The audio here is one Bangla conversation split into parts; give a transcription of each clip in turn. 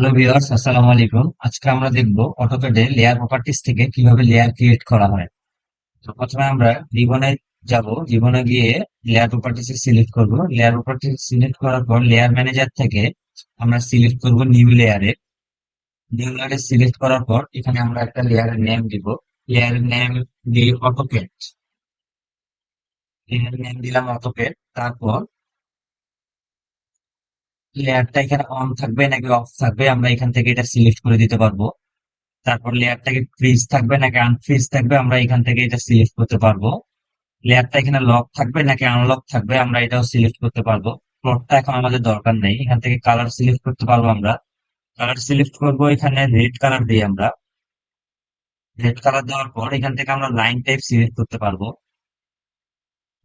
হ্যালো ভিউয়ার্স, আসসালামু আলাইকুম। আজকে আমরা দেখব অটোক্যাডে লেয়ার প্রপার্টিজ থেকে কিভাবে লেয়ার ক্রিয়েট করা হয়। তো প্রথমে আমরা রিবনে যাব। রিবনে গিয়ে লেয়ার প্রপার্টিজ সিলেক্ট করব। লেয়ার প্রপার্টিজ সিলেক্ট করার পর লেয়ার ম্যানেজার থেকে আমরা সিলেক্ট করব নিউ লেয়ারে। নিউ লেয়ারে সিলেক্ট করার পর এখানে আমরা একটা লেয়ারের নেম দিব। লেয়ারের নেম দিই অটোক্যাড। লেয়ারের নেম দিলাম অটোক্যাড। তারপর লেয়ারটা এখানে অন থাকবে নাকি অফ থাকবে আমরা এখান থেকে এটা সিলেক্ট করে দিতে পারবো। তারপর লেয়ারটাকে ফ্রিজ থাকবে নাকি আনফ্রিজ থাকবে আমরা এখান থেকে এটা সিলেক্ট করতে পারবো। লেয়ারটা এখানে লক থাকবে নাকি আনলক থাকবে আমরা এটাও সিলেক্ট করতে পারবো। প্লটটা এখন আমাদের দরকার নেই, এখান থেকে কালার সিলেক্ট করতে পারবো আমরা। কালার সিলেক্ট করবো, এখানে রেড কালার দিই আমরা। রেড কালার দেওয়ার পর এখান থেকে আমরা লাইন টাইপ সিলেক্ট করতে পারবো।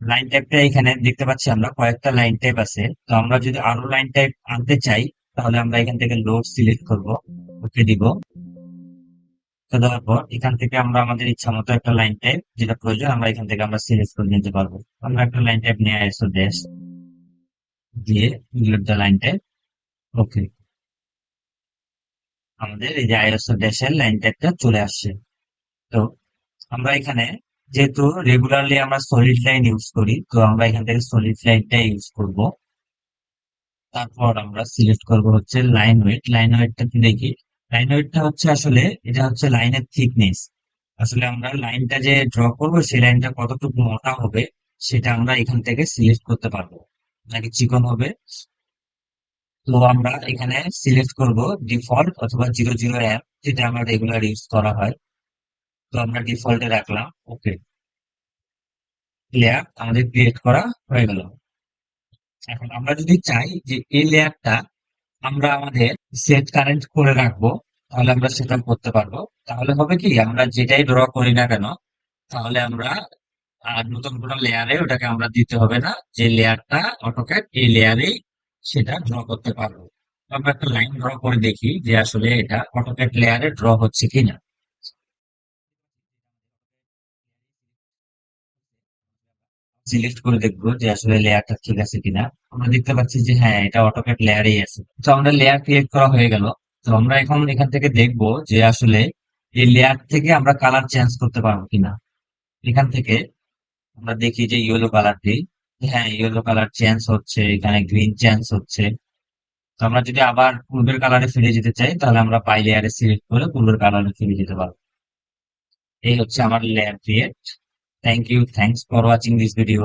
লাইন টাইপটা এখানে দেখতে পাচ্ছি আমরা কয়েকটা লাইন টাইপ আছে। তো আমরা যদি আরো লাইন টাইপ আনতে চাই তাহলে আমরা এখান থেকে লোড সিলেক্ট করবো, ওকে দিব। তো দেওয়ার পর এখান থেকে আমরা আমাদের ইচ্ছা মতো একটা লাইন টাইপ যেটা প্রয়োজন আমরা এখান থেকে আমরা সিলেক্ট করে নিতে পারবো। আমরা একটা লাইন টাইপ নিয়ে আসো ড্যাশ দিয়ে লাইন টাইপ, ওকে। আমাদের এই যে আইএসও ড্যাশের লাইন টাইপটা চলে আসছে। তো আমরা এখানে যেহেতু রেগুলারলি আমরা সলিড লাইন ইউজ করি, তো আমরা এখান থেকে সলিড লাইনটা ইউজ করব। তারপর আমরা সিলেক্ট করব হচ্ছে লাইন ওয়েট। লাইন ওয়েটটা দেখি। লাইন ওয়েটটা হচ্ছে আসলে এটা হচ্ছে লাইনের থিকনেস। আসলে আমরা লাইনটা যে ড্র করব সেই লাইনটা কতটুকু মোটা হবে সেটা আমরা এখান থেকে সিলেক্ট করতে পারবো, নাকি চিকন হবে। তো আমরা এখানে সিলেক্ট করব ডিফল্ট অথবা 00 যেটা আমরা রেগুলার ইউজ করা হয়। তো আমরা ডিফল্টে রাখলাম, ওকে। লেয়ার আমাদের ক্রিয়েট করা হয়ে গেল। এখন আমরা যদি চাই যে এই লেয়ারটা আমরা আমাদের সেট কারেন্ট করে রাখবো, তাহলে আমরা সেটা করতে পারবো। তাহলে হবে কি, আমরা যেটাই ড্র করি না কেন তাহলে আমরা আর নতুন কোনো লেয়ারে ওটাকে আমরা দিতে হবে না। যে লেয়ারটা অটোক্যাড এই লেয়ারেই সেটা ড্র করতে পারবো। আমরা একটা লাইন ড্র করে দেখি যে আসলে এটা অটোক্যাড লেয়ারে ড্র হচ্ছে কিনা। সিলেক্ট করে দেখবো যে আসলে লেয়ারটা ঠিক আছে কিনা। আমরা দেখতে পাচ্ছি যে হ্যাঁ, এটা অটোক্যাড লেয়ারেই আছে। তো আমরা লেয়ার ক্রিয়েট করা হয়ে গেল। তো আমরা এখন এখান থেকে দেখবো যে আসলে এই লেয়ার থেকে আমরা কালার চেঞ্জ করতে পারবো কিনা। এখান থেকে আমরা দেখি যে ইয়েলো কালারটি, হ্যাঁ ইয়েলো কালার চেঞ্জ হচ্ছে, এখানে গ্রিন চেঞ্জ হচ্ছে। তো আমরা যদি আবার পূর্বের কালারে ফিরে যেতে চাই তাহলে আমরা বাই লেয়ারে সিলেক্ট করে পূর্বের কালারে ফিরে যেতে পারবো। এই হচ্ছে আমার layer create. Thank you, thanks for watching this video.